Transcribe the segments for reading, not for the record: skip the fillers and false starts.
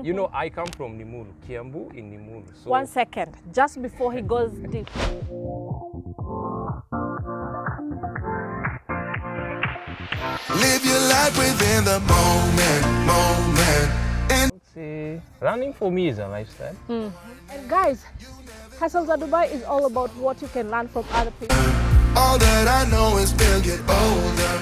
You know, I come from Limuru, Kiambu in Limuru. So 1 second, just before he goes deep. Live your life within the moment. I would say running for me is a lifestyle. And guys, Hustles at Dubai is all about what you can learn from other people. All that I know is we'll get older.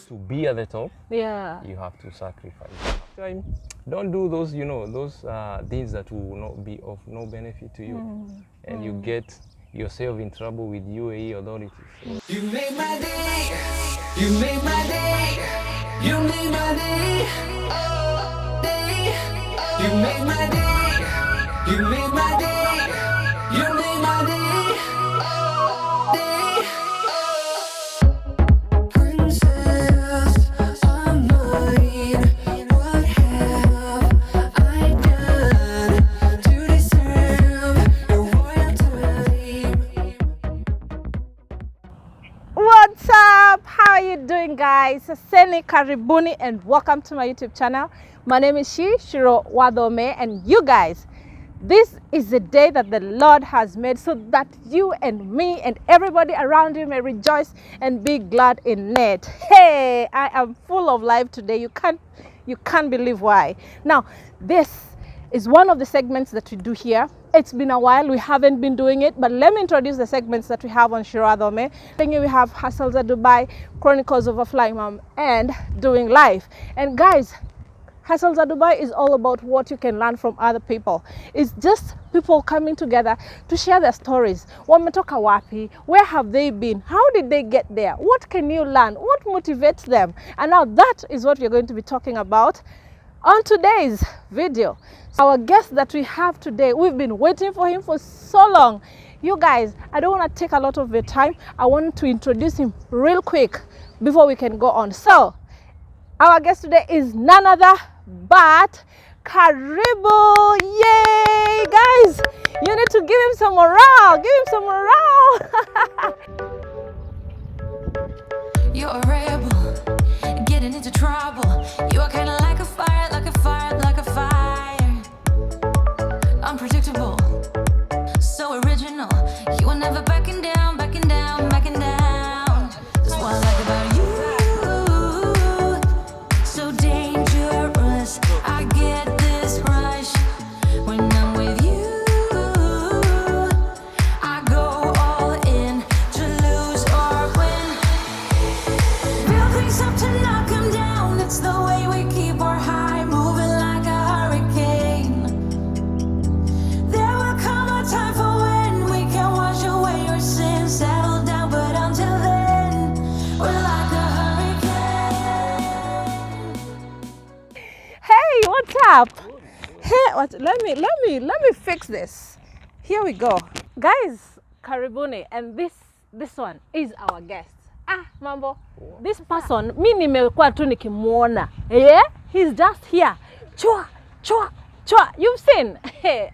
To be at the top, Yeah. you have to sacrifice. Time, don't do those, you know, those things that will not be of no benefit to you, and you get yourself in trouble with UAE authorities. So, You make my day. You make my day. You make my day. Oh, day. You make my day. You make my day. You make my day. Oh, day. Princess of mine, what have I done to deserve your royalty? What's up? How are you doing, guys? Seni karibuni and welcome to my YouTube channel. My name is Shiro Wadome, and you guys, this is the day that the Lord has made so that you and me and everybody around you may rejoice and be glad in it. Hey, I am full of life today. You can't believe why. Now, this is one of the segments that we do here. It's been a while, we haven't been doing it, but let me introduce the segments that we have on Shiro Wadome. Thinking we have Hustles at Dubai, Chronicles of a Flying Mom, and Doing Life. And guys, Hustles at Dubai is all about what you can learn from other people. It's just people coming together to share their stories. Wametoka wapi? Where have they been? How did they get there? What can you learn? What motivates them? And now that is what we're going to be talking about on today's video. Our guest that we have today, we've been waiting for him for so long. You guys, I don't want to take a lot of your time. I want to introduce him real quick before we can go on. So, our guest today is none other but Karibu. Yay, guys! You need to give him some morale. Give him some morale. You're a rebel, getting into trouble. You are kind of like a fire, like a fire, like a fire. Unpredictable, so original. You are never backing down, backing down, backing down. That's what I like about you. So dangerous, I get this rush when I'm with you. I go all in to lose or win. Build things up to knock 'em down. It's the way we keep our high, moving like a hurricane. There will come a time for when we can wash away your sins, settle down, but until then, we're like a hurricane. Hey, what's up? Hey, what? Let me fix this. Here we go, guys. Karibuni, and this one is our guest. Mambo. This person, mi nimekuwa tu nikimuona. Yeah, he's just here. Chua. You've seen? Hey,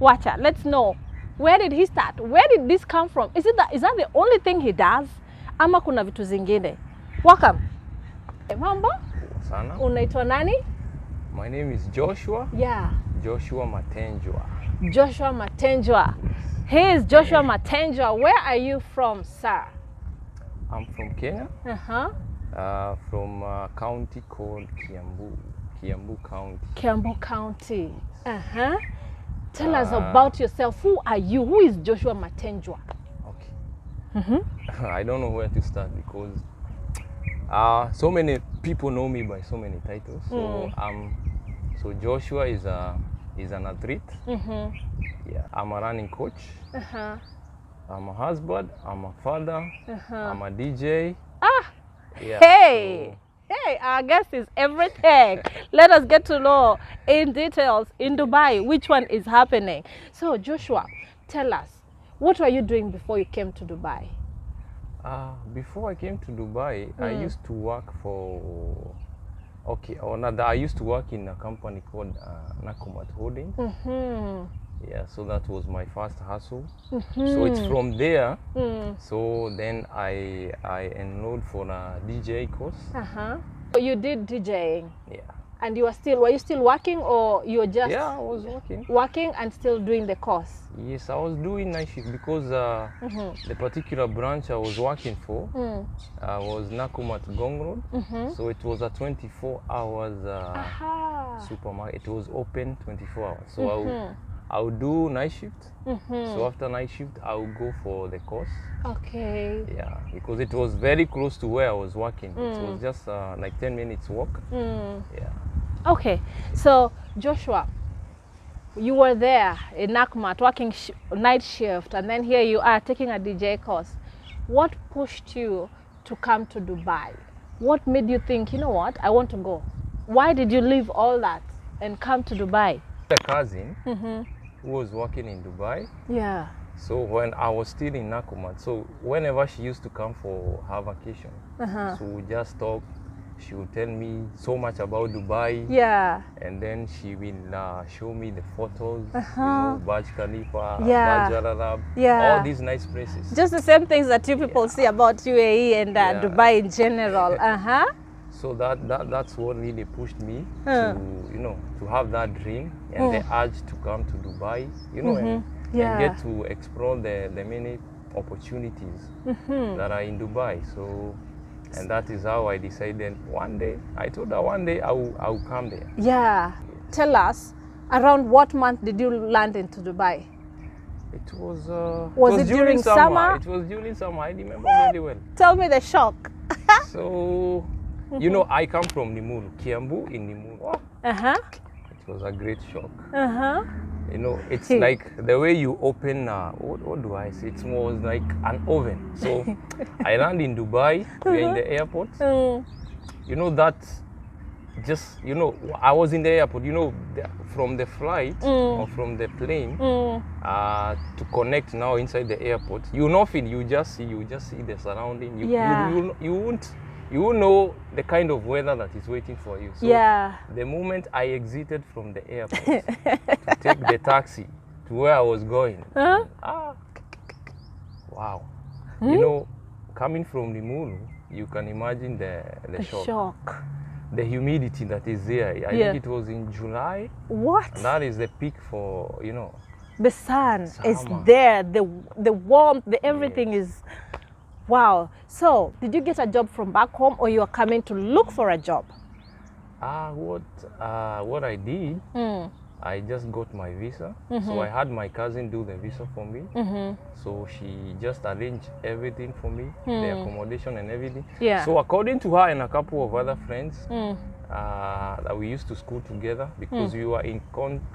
watcha. Let's know. Where did he start? Where did this come from? Is that the only thing he does? Ama kuna vitu zingine? Welcome. Hey, Mambo. sana. Unaitwa nani? My name is Joshua. Yeah. Joshua Matenjwa. Joshua Matenjwa. He is Joshua Matenjwa. Where are you from, sir? I'm from Kenya. From a county called Kiambu County. Kiambu County. Tell us about yourself. Who are you? Who is Joshua Matenjwa? Okay. I don't know where to start because so many people know me by so many titles. So Joshua is an athlete. Yeah, I'm a running coach. I'm a husband. I'm a father. I'm a DJ. Yeah, Hey, our guest is everything. Let us get to know in details in Dubai which one is happening. So Joshua, tell us, what were you doing before you came to Dubai? Before I came to Dubai, I used to work for I used to work in a company called Nakumat Holdings. Yeah, so that was my first hustle. So it's from there. So then I enrolled for a DJ course. You did DJing. Yeah. And were you still working, or you were just Yeah, I was working. working and still doing the course? Yes, I was doing night shift because the particular branch I was working for was Nakumat Gong Road. So it was a 24 hours Aha. supermarket. It was open 24 hours. So I would do night shift. So after night shift, I would go for the course. Okay. Yeah, because it was very close to where I was working. It was just like 10 minutes walk. Yeah. Okay. So Joshua, you were there in Nakumat working night shift, and then here you are taking a DJ course. What pushed you to come to Dubai? What made you think, you know what, I want to go? Why did you leave all that and come to Dubai? A cousin who was working in Dubai. Yeah. So when I was still in Nakumat, so whenever she used to come for her vacation, so we just talk. She would tell me so much about Dubai. Yeah. And then she will show me the photos, you know, Burj Khalifa, Yeah. Burj Al Arab, Yeah. all these nice places. Just the same things that you people see about UAE and Dubai in general. So that's what really pushed me to, you know, to have that dream and the urge to come to Dubai, you know, and get to explore the many opportunities that are in Dubai. So, and that is how I decided one day, I told her one day I will come there. Yeah. Tell us, around what month did you land into Dubai? It was, Was it during summer? It was during summer, I remember very well. Tell me the shock. So, you know, I come from Nimuru, Kiambu in Nimuru. Oh, it was a great shock. You know, it's like the way you open, what do I say? It was like an oven. So I land in Dubai, we're in the airport. You know, that just, you know, I was in the airport, you know, from the flight or from the plane to connect now inside the airport. You know, you just see the surrounding. You won't know the kind of weather that is waiting for you. So the moment I exited from the airport to take the taxi to where I was going, wow. You know, coming from Nimuru, you can imagine the shock. The humidity that is there. I think it was in July. What? And that is the peak for, you know. The sun is there, the warmth, everything is. Wow. So, did you get a job from back home, or you are coming to look for a job? What I did, I just got my visa. So I had my cousin do the visa for me. So she just arranged everything for me, the accommodation and everything. Yeah. So according to her and a couple of other friends that we used to school together, because we were in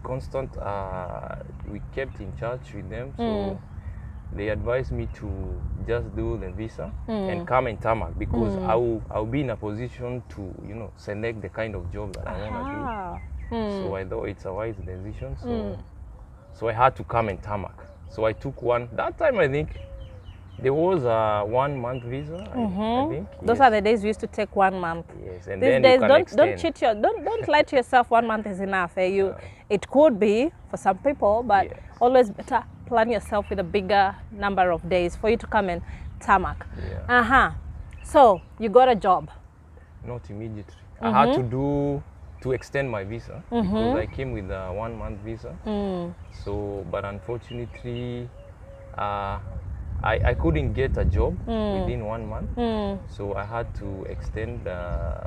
constant, we kept in touch with them. So they advised me to just do the visa and come in tarmac, because I'll be in a position to, you know, select the kind of job that I want to do. So I thought it's a wise decision. So I had to come in tarmac. So I took one. That time I think there was a 1 month visa. I think Those are the days we used to take 1 month. Yes, and These then days, you can don't extend. cheat don't lie to yourself. 1 month is enough. It could be for some people, but always better plan yourself with a bigger number of days for you to come in tarmac. So you got a job. Not immediately. I had to extend my visa because I came with a 1 month visa. So, but unfortunately, I couldn't get a job within 1 month. So I had to extend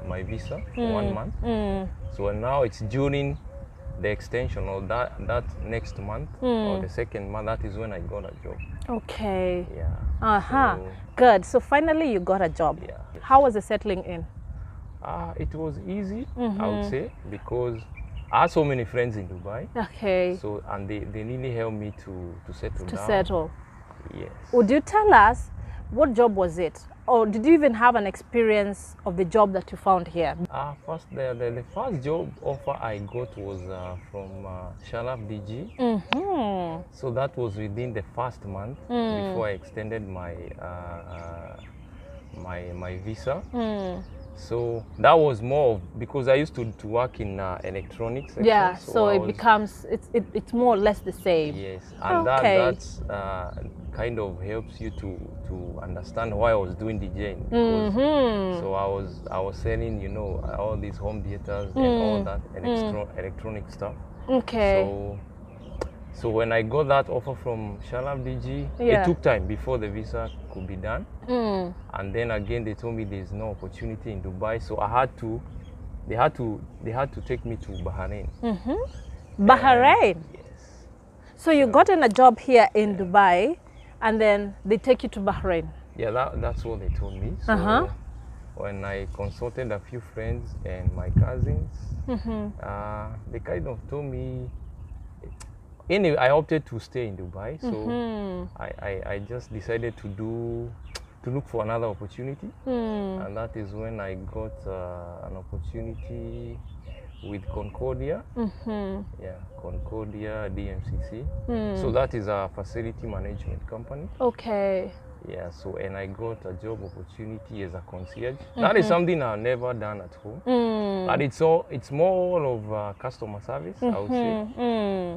my visa for 1 month. So now it's during the extension or that next month or the second month, that is when I got a job. Okay. Yeah. So, good. So finally you got a job. Yeah. How was the settling in? It was easy, I would say, because I had so many friends in Dubai. Okay. So, and they really helped me to settle down. To settle. Yes. Would you tell us what job was it? Or did you even have an experience of the job that you found here? First, the first job offer I got was from Sharaf DG. So that was within the first month before I extended my my visa. So that was more of, because I used to work in electronics section, Yeah, so it becomes, it's more or less the same. Yes, and Okay. that's kind of helps you to understand why I was doing DJing. Because, so I was selling, you know, all these home theaters and all that electronic stuff. Okay. So when I got that offer from Shalab DG, Yeah. it took time before the visa could be done. Mm. And then again, they told me there's no opportunity in Dubai, so I had to. They had to take me to Bahrain. Bahrain. Yes. So you gotten a job here in Dubai, and then they take you to Bahrain. Yeah, that's what they told me. So when I consulted a few friends and my cousins, they kind of told me. Anyway, I opted to stay in Dubai, so I just decided to look for another opportunity, and that is when I got an opportunity with Concordia. Yeah, Concordia DMCC. So that is a facility management company. Okay. Yeah, so and I got a job opportunity as a concierge. That is something I've never done at home, but it's more of customer service, I would say.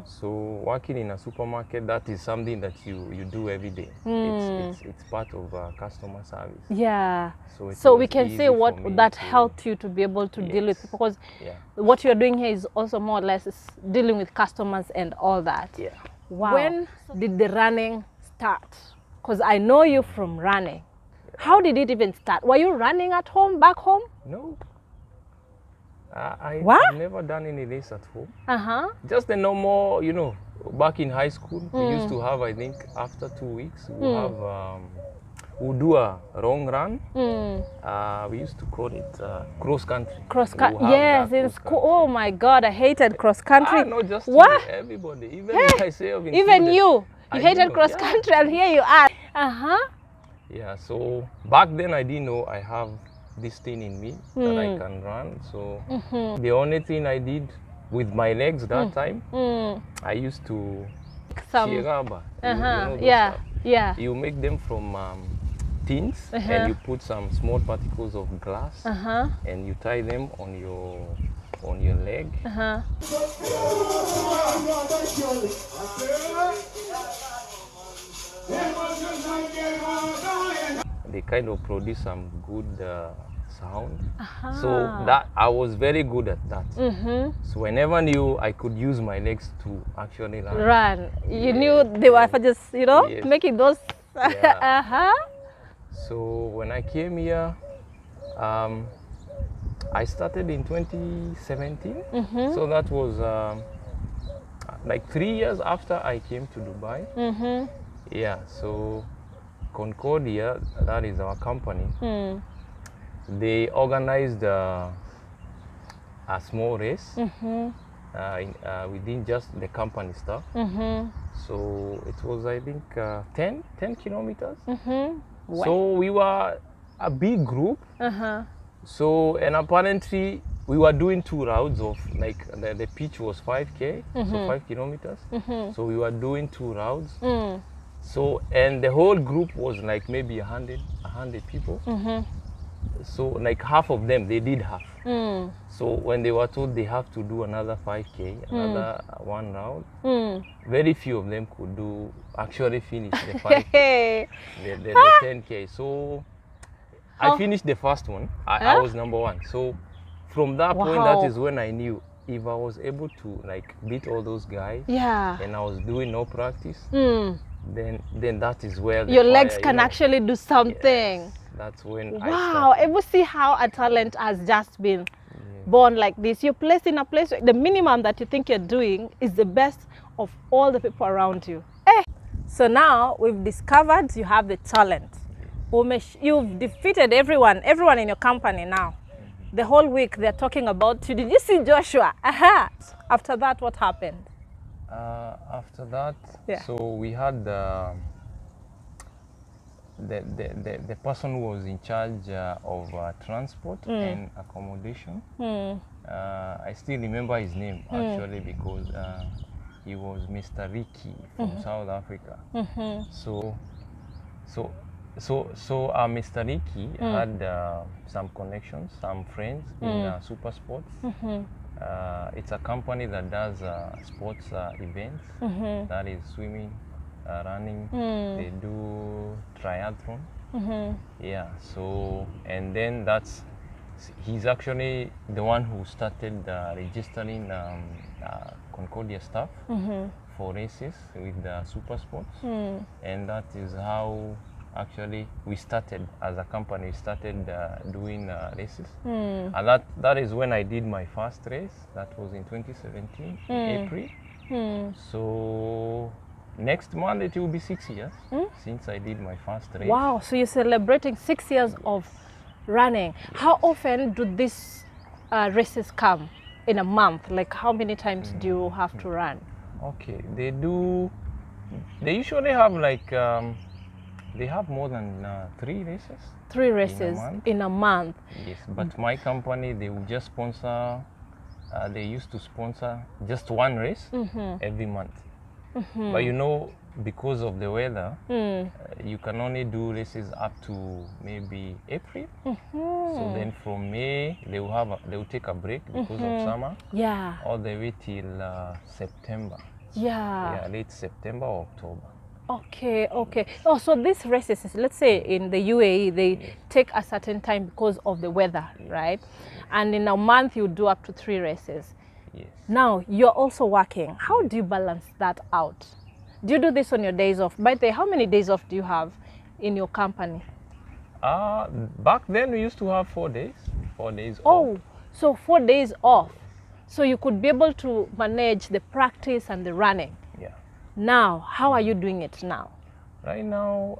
So working in a supermarket, that is something that you do every day. It's part of customer service. Yeah. So, it So we was can easy say for what me that to- helped you to be able to deal with Yes. people, because Yeah, what you're doing here is also more or less is dealing with customers and all that. yeah. Wow. When did the running start? Because I know you from running. How did it even start? Were you running at home, back home? No, What? I've never done any race at home. Uh-huh. Just the normal, you know, back in high school, we used to have, I think, after 2 weeks, we'll do a long run. We used to call it cross country. Cross We'll country. have Yes, that in cross school. country. Oh my God, I hated cross country. Not just What? you, everybody, even myself. Even included. you I hated know, cross yeah. country, and here you are. Uh-huh. Yeah, so back then I didn't know I have this thing in me that I can run. So the only thing I did with my legs that time, I used to shiraba. You know those Yeah. stuff. Yeah. You make them from tins and you put some small particles of glass and you tie them on your leg. They kind of produce some good sound. So that I was very good at that. So I never knew I could use my legs to actually run. Run. You knew they were for just, you know, Yes. making those. Yeah. So when I came here, I started in 2017. So that was like 3 years after I came to Dubai. Yeah, so Concordia, that is our company, they organized a small race within just the company stuff. So it was, I think, 10 kilometers. So we were a big group. So, and apparently we were doing 2 rounds of, like, the pitch was 5K, so 5 kilometers. So we were doing 2 rounds. So, and the whole group was like maybe 100 people. So like half of them, they did half. So when they were told they have to do another 5K, another 1 round, very few of them could actually finish the 5K, the 10K. So I finished the first one. I was number 1. So from that point, that is when I knew if I was able to like beat all those guys, and I was doing no practice, then that is where the Your fire, legs you can know, actually do something. yes, that's when I Wow, started. ever see how a talent has just been born like this? You're placed in a place where the minimum that you think you're doing is the best of all the people around you. So now we've discovered you have the talent. You've defeated everyone in your company now. The whole week they're talking about you. Did you see Joshua? After that, what happened? After that, Yeah. so we had the person who was in charge of transport and accommodation. I still remember his name actually because he was Mr. Ricky from South Africa. So Mr. Ricky had some connections, some friends in Super Sports. It's a company that does sports events, that is swimming, running. They do triathlon. Yeah. So and then he's actually the one who started registering Concordia staff for races with the super sports, and that is how actually we started as a company. We started doing races, and that is when I did my first race. That was in 2017 in April. So next month it will be 6 years since I did my first race. Wow, so you're celebrating 6 years of running. How often do these races come in a month? Like how many times do you have to run? Okay, they usually have like they have more than 3 races. 3 races in a month. Yes, but my company, they will just sponsor, they used to sponsor just 1 race every month. But you know, because of the weather, you can only do races up to maybe April. So then from May, they will take a break because of summer. Yeah. All the way till September. Yeah. Yeah, late September or October. Okay, okay. Oh, so these races, let's say in the UAE, they take a certain time because of the weather, right? And in a month, you do up to 3 races. Yes. Now, you're also working. How do you balance that out? Do you do this on your days off? By the way, how many days off do you have in your company? Back then, we used to have 4 days. 4 days off. Oh, so 4 days off. So you could be able to manage the practice and the running. Yeah. Now, how are you doing it now? Right now,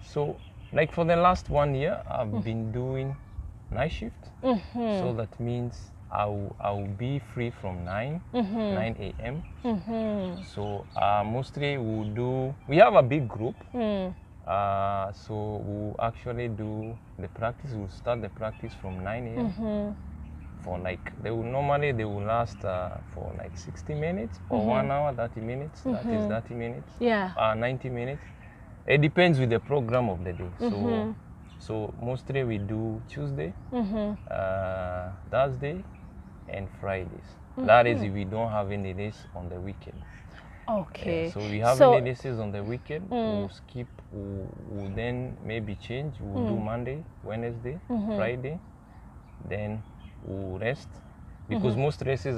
so like for the last 1 year, I've been doing night shift. So that means I'll be free from 9 a.m. So mostly we have a big group. So we'll actually do the practice. We'll start the practice from 9 a.m. For like, they will last for like 60 minutes or 1 hour, 30 minutes. That is 30 minutes. Yeah. 90 minutes. It depends with the program of the day. So mostly we do Tuesday, Thursday, and Fridays. That is if we don't have any race on the weekend. Okay. So we have any races on the weekend, we'll skip, we'll then maybe change. We'll do Monday, Wednesday, Friday, then we'll rest. Because most races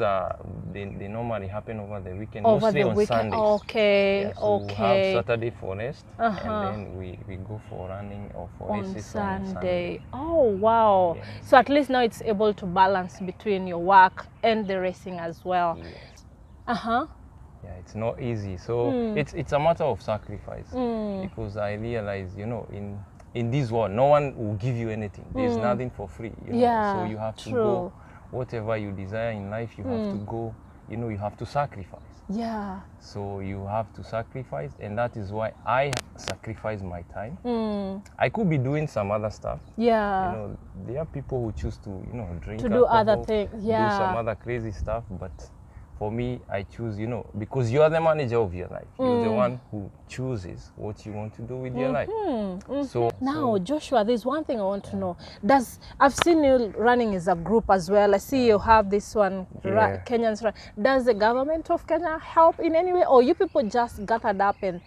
they normally happen over the weekend, Over mostly the on weekend. Sundays. Okay, Yeah, so okay. we'll have Saturday for rest, and then we go for running or for On races on Sunday. Sunday. Oh, wow. Yes. So at least now it's able to balance between your work and the racing as well. Yes. Yeah, it's not easy. So it's a matter of sacrifice. Because I realize, you know, in this world, no one will give you anything. There's nothing for free. You know? Yeah, So you have to true. go, whatever you desire in life, you have to go, you know, you have to sacrifice. Yeah. So you have to sacrifice, and that is why I sacrifice my time. I could be doing some other stuff. Yeah. You know, there are people who choose to, you know, drink To do other alcohol, things, do yeah. some other crazy stuff. But for me, I choose, you know, because you are the manager of your life. You're the one who chooses what you want to do with your life. So Now, Joshua, there's one thing I want to know. I've seen you running as a group as well. I see you have this one, Yeah. Kenyans run. Does the government of Kenya help in any way, or you people just gathered up and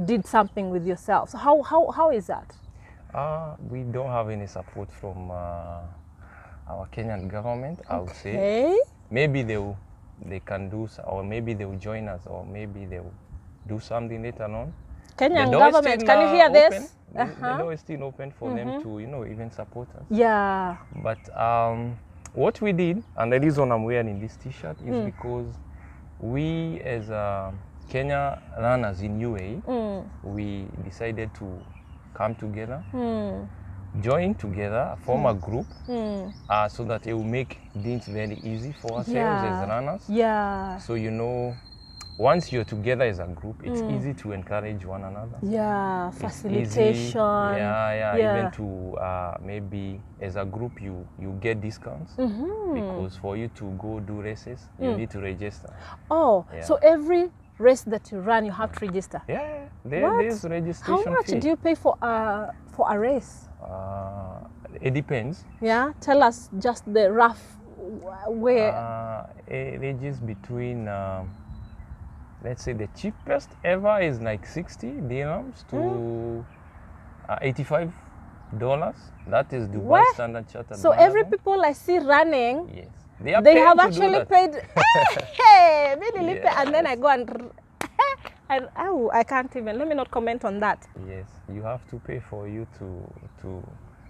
did something with yourselves? How is that? we don't have any support from our Kenyan government, I would say. Okay. Maybe they can do, or maybe they will join us, or maybe they will do something later on. Kenyan The door is government, still, can you hear open. this? The door is still open for them to, you know, even support us. Yeah. But what we did, and the reason I'm wearing this T-shirt is because we, as Kenya runners in UAE, we decided to come together, join together, form a group, so that it will make things very easy for ourselves as runners. Yeah. So, you know, once you're together as a group, it's easy to encourage one another. Yeah. It's Facilitation. easy, yeah. Yeah. Even to maybe as a group you get discounts, because for you to go do races, you need to register. Oh, Yeah. so every race that you run, you have to register. Yeah, What? there's registration How much fee. do you pay for a race? It depends. Yeah, tell us just the rough way. It ranges between let's say the cheapest ever is like 60 dirhams to $85. That is Dubai What? Standard Chartered. So every marathon. people I see running, Yes. They are they paying have to do actually that. paid. Hey, maybe and then I Yes. go and oh, I can't even. Let me not comment on that. Yes, you have to pay for you to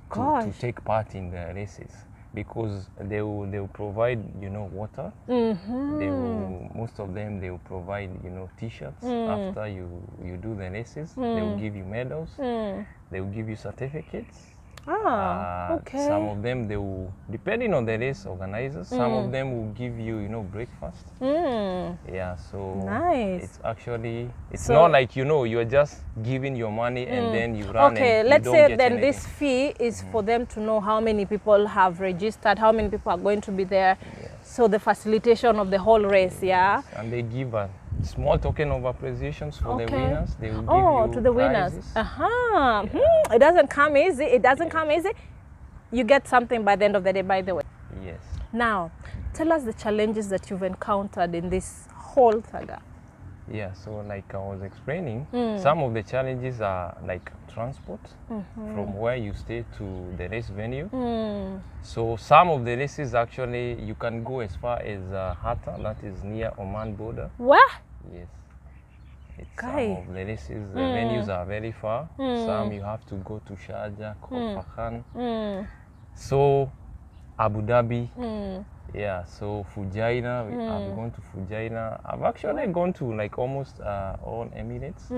Gosh. take part in the races, because they will provide, you know, water. Mm-hmm. They will, most of them, they will provide, you know, t-shirts after you do the races. They will give you medals. They will give you certificates. Okay. Some of them, they will, depending on the race organizers, some of them will give you, you know, breakfast. Yeah, so Nice. it's actually, it's So- not like, you know, you're just giving your money and then you run. Okay, and let's you say don't get then anything. this fee is for them to know how many people have registered, how many people are going to be there. So the facilitation of the whole race, yeah. And they give a small token of appreciation for the Okay. winners. They will give Oh, you to the winners. prizes. It doesn't come easy. It doesn't come easy. You get something by the end of the day, by the way. Yes. Now, tell us the challenges that you've encountered in this whole saga. Yeah, so like I was explaining, some of the challenges are like transport from where you stay to the race venue. So some of the races, actually, you can go as far as Hatta, that is near Oman border. What? Yes. It's Okay. some of the races, the venues are very far. Some you have to go to Sharjah, Khor. So Abu Dhabi. Yeah, so Fujairah, I've gone to Fujairah. I've actually gone to like almost all Emirates.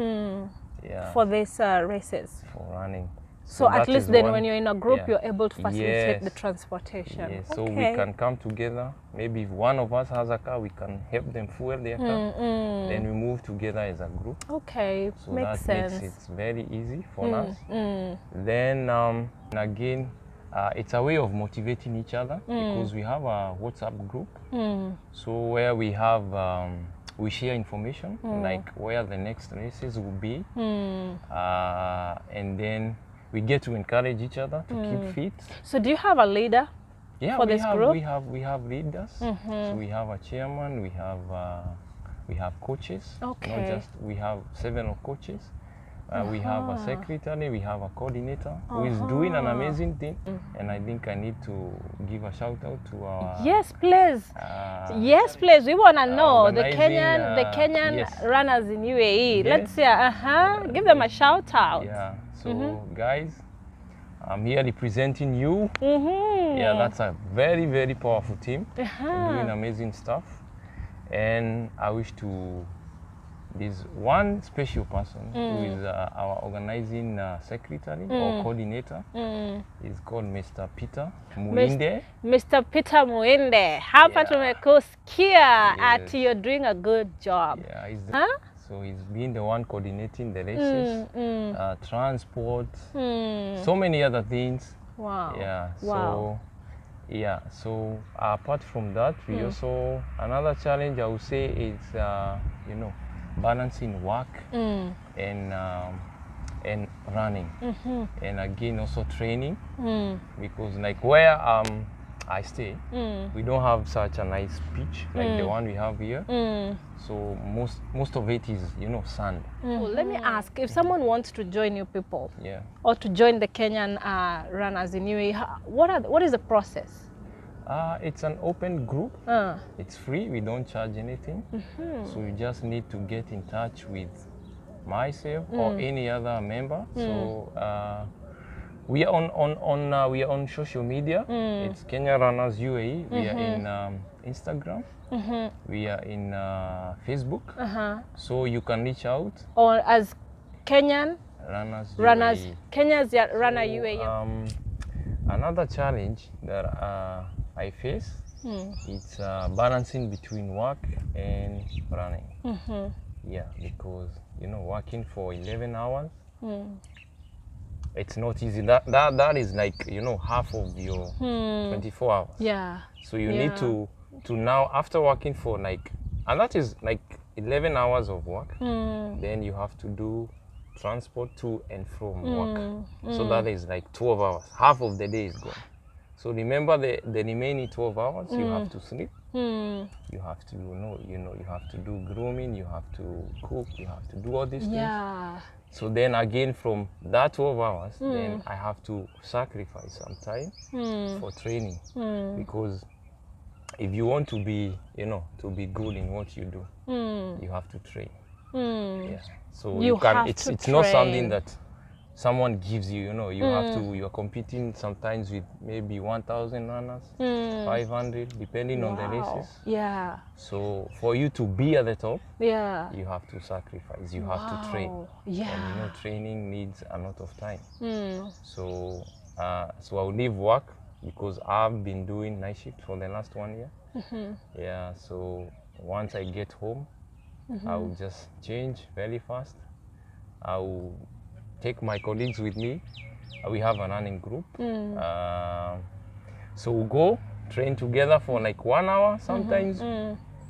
Yeah, For these races. for running. So at that least is then one- when you're in a group, yeah. you're able to facilitate Yes. the transportation. Yes, so we Okay. can come together. Maybe if one of us has a car, we can help them fuel their car. Then we move together as a group. Okay, So makes that sense. makes it very easy for us. Then again, it's a way of motivating each other because we have a WhatsApp group. So where we have we share information like where the next races will be, and then we get to encourage each other to keep fit. So do you have a leader? Yeah, For we this have, group? we have leaders. So we have a chairman. We have coaches. Okay. Not just, we have several coaches. We have a secretary. We have a coordinator who is doing an amazing thing. And I think I need to give a shout out to our. Yes, please. uh, Yes, please. We want to know the organizing, Kenyan yes. runners in UAE. Yes. Let's say, give them a shout out. Yeah. So guys, I'm here representing you. Mm-hmm. Yeah, that's a very, very powerful team. Doing amazing stuff. And I wish to, there's one special person who is our organizing secretary or coordinator. He's called Mr. Peter Muinde. Mr. Peter Muinde, hapa Yeah. tumekusikia Yes. ati you're doing a good job. Yeah, Huh? so he's been the one coordinating the races, transport, so many other things. Wow. Yeah. Wow. So apart from that, we also, another challenge I would say is you know, balancing work and running, and again also training, because like where I stay, we don't have such a nice pitch like the one we have here. So most of it is, you know, sand. Well, let me ask, if someone wants to join you people Yeah. or to join the Kenyan runners in UAE, what is the process? It's an open group. Uh, It's free. We don't charge anything. So you just need to get in touch with myself or any other member. So we are on social media. It's Kenya Runners UAE. We are in Instagram. We are in Facebook. So you can reach out. or as Kenyan Runners UAE. Kenya's runner UAE. Another challenge that I face is balancing between work and running. Yeah, because you know, working for 11 hours, it's not easy. That is like, you know, half of your 24 hours. Yeah. So you need to now, after working for like, and that is like 11 hours of work, then you have to do transport to and from work. So that is like 12 hours. Half of the day is gone. So remember the remaining 12 hours, you have to sleep. You have to you have to do grooming, you have to cook, you have to do all these things. Yeah. So then again from that 12 hours, then I have to sacrifice some time for training, because if you want to be, to be good in what you do, you have to train. Yeah. So You can. have It's to it's not something train. that someone gives you. You have to. You're competing sometimes with maybe 1,000 runners, 500, depending on the Wow. races. Yeah. So for you to be at the top, Yeah. you have to sacrifice. You have to train. Wow. Yeah. And training needs a lot of time. So I'll leave work because I've been doing night shift for the last 1 year. Yeah. So once I get home, I'll just change very fast. I'll take my colleagues with me. We have a running group. So we'll go train together for like 1 hour sometimes.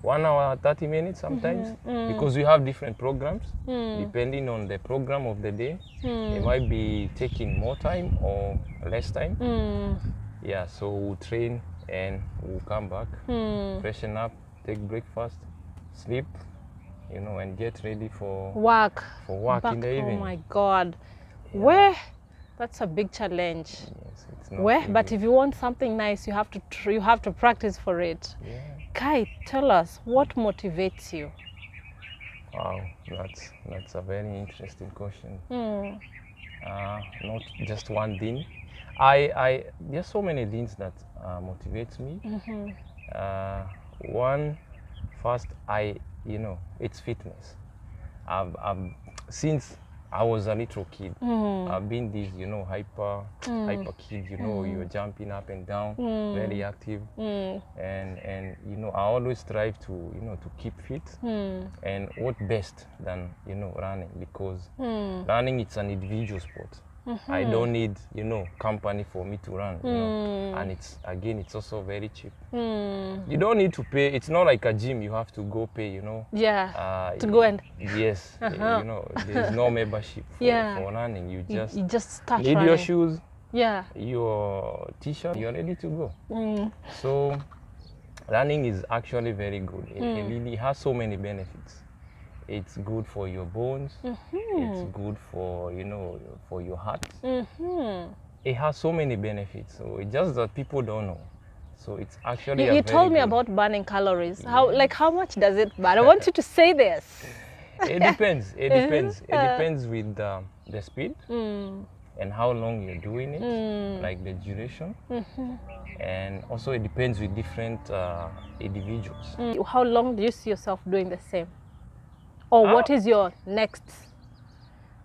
1 hour 30 minutes sometimes, because we have different programs. Depending on the program of the day, it might be taking more time or less time. Yeah, so we'll train and we'll come back, freshen up, take breakfast, sleep, and get ready for Work. work Back. in the evening. Oh my God. Where? That's a big challenge. Yes, it's not Where? easy. But if you want something nice, you have to practice for it. Yeah. Kai, tell us what motivates you. Wow, that's a very interesting question. Not just one thing. There's so many things that motivates me. One, first, it's fitness. I've since I was a little kid, I've been this, hyper kid. You're jumping up and down, very active, and I always strive to to keep fit. And what best than running, because running, it's an individual sport. I don't need company for me to run, and it's also very cheap. You don't need to pay. It's not like a gym you have to go pay, Yeah. To go and yes, there's no membership for running. You just start need running. your shoes, Yeah. your t-shirt, you're ready to go. So running is actually very good. It really has so many benefits. It's good for your bones. It's good for for your heart. It has so many benefits. So it's just that people don't know. So it's actually You told me about burning calories. How much does it burn? I want you to say this. It depends. It depends. It depends with the speed and how long you're doing it, like the duration. And also it depends with different individuals. How long do you see yourself doing the same? Or what is your next?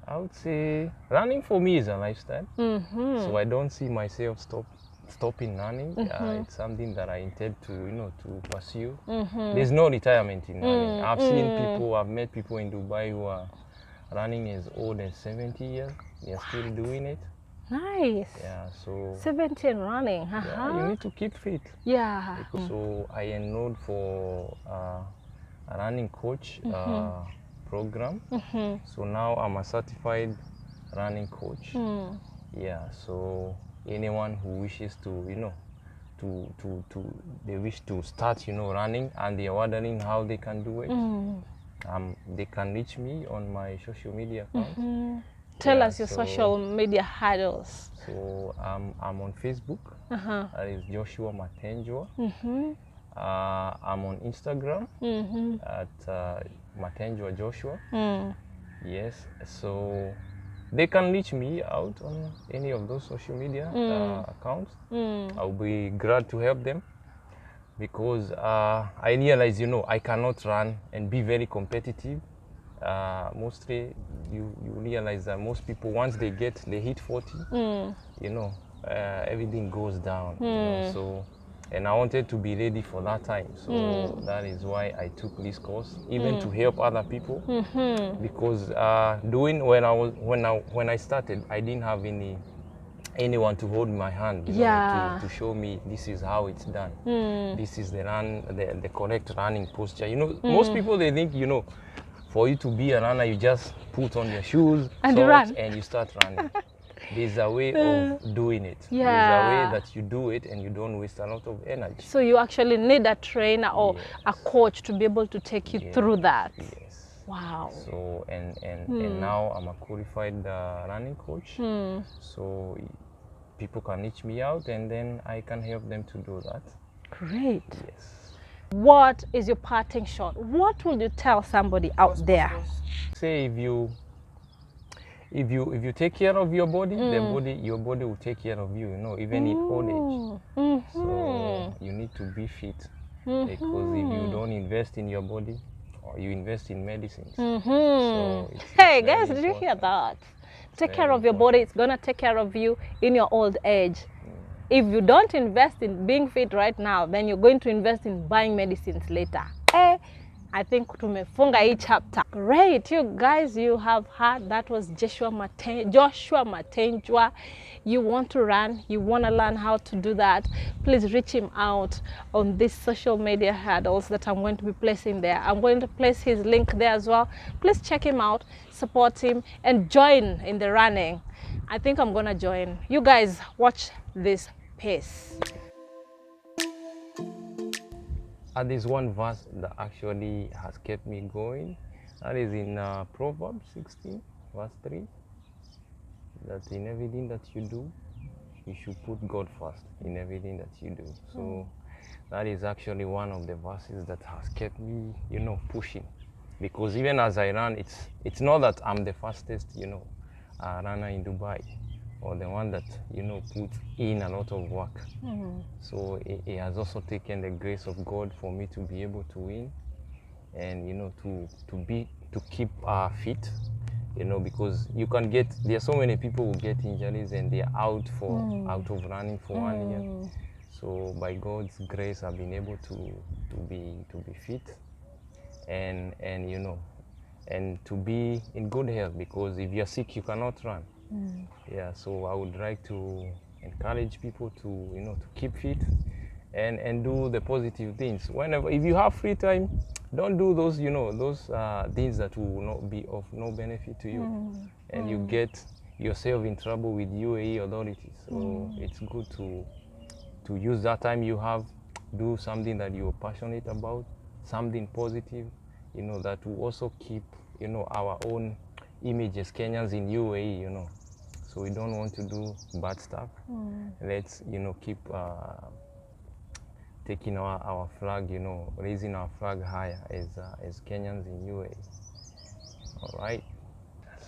I would say running for me is a lifestyle. So I don't see myself stopping running. It's something that I intend to to pursue. There's no retirement in running. I've met people in Dubai who are running as old as 70 years. They're still doing it. Nice. Yeah, so 17 running. yeah, you need to keep fit. Yeah. So I enrolled for a running coach program. So now I'm a certified running coach. Yeah, so anyone who wishes to they wish to start running, and they are wondering how they can do it, they can reach me on my social media accounts. Tell Yeah, us your so- social media handles. So I'm on Facebook. That is Joshua Matenjwa. I'm on Instagram at Matenjwa Joshua. Yes, so they can reach me out on any of those social media accounts. I'll be glad to help them, because I realize I cannot run and be very competitive. Mostly you realize that most people, once they hit 40, everything goes down. So, and I wanted to be ready for that time. So that is why I took this course, even to help other people. Because when I started, I didn't have anyone to hold my hand, to show me this is how it's done. This is the correct running posture. Most people, they think for you to be a runner, you just put on your shoes, And you socks, run. and you start running. there's a way of doing it. Yeah. There's a way that you do it and you don't waste a lot of energy. So you actually need a trainer or a Yes. coach to be able to take you through that. Yes. Wow. So and now I'm a qualified running coach. So people can reach me out and then I can help them to do that. Great. Yes. What is your parting shot? What will you tell somebody out there? Say if you take care of your body, your body will take care of you, you know, even in old age. So you need to be fit because if you don't invest in your body, or you invest in medicines. So it's Hey very guys, did you hear important. that? Take very care of your body. It's gonna take care of you in your old age. If you don't invest in being fit right now, then you're going to invest in buying medicines later. I think tumefunga hii chapter. Great, you guys, you have heard that was Joshua Matenjwa. You want to run, you want to learn how to do that, please reach him out on these social media handles that I'm going to be placing there. I'm going to place his link there as well. Please check him out, support him, and join in the running. I think I'm gonna join. You guys watch this pace. And there's one verse that actually has kept me going. That is in Proverbs 16, verse 3. That in everything that you do, you should put God first in everything that you do. So that is actually one of the verses that has kept me, you know, pushing. Because even as I run, it's not that I'm the fastest, you know, runner in Dubai, or the one that, you know, puts in a lot of work. So it has also taken the grace of God for me to be able to win, and you know, to keep fit, you know, because you can get, there are so many people who get injuries and they are out of running for 1 year. So by God's grace, I've been able to be fit, and you know, and to be in good health, because if you're sick you cannot run. Yeah, so I would like to encourage people to, you know, to keep fit and do the positive things. Whenever, if you have free time, don't do those, you know, those things that will not be of no benefit to you, and you get yourself in trouble with UAE authorities. So it's good to use that time you have, do something that you're passionate about, something positive, you know, that will also keep, you know, our own image as Kenyans in UAE, you know. So we don't want to do bad stuff. Let's, you know, keep taking our flag, you know, raising our flag higher as Kenyans in UAE. All right.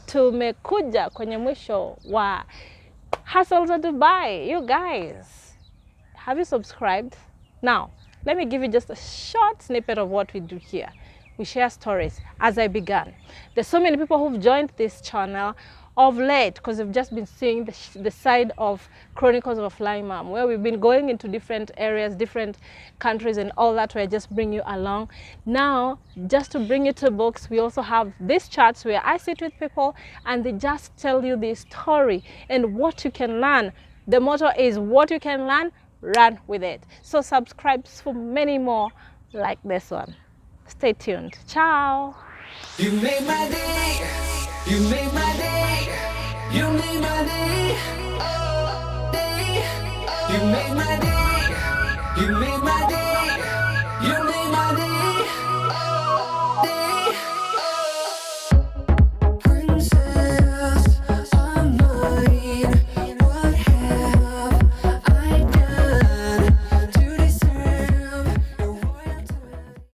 Tumekuja kwenye mwisho wa Hustles of Dubai. You guys, have you subscribed? Now, let me give you just a short snippet of what we do here. We share stories as I began. There's so many people who've joined this channel of late because we've just been seeing the side of Chronicles of a Flying Mom, where we've been going into different areas, different countries and all that, where I just bring you along. Now, just to bring you to books, we also have these chats where I sit with people and they just tell you the story and what you can learn. The motto is what you can learn, run with it. So subscribe for many more like this one. Stay tuned. Ciao. You made my day. You made my day. You made my day. Oh, day. You made my day. You made my day.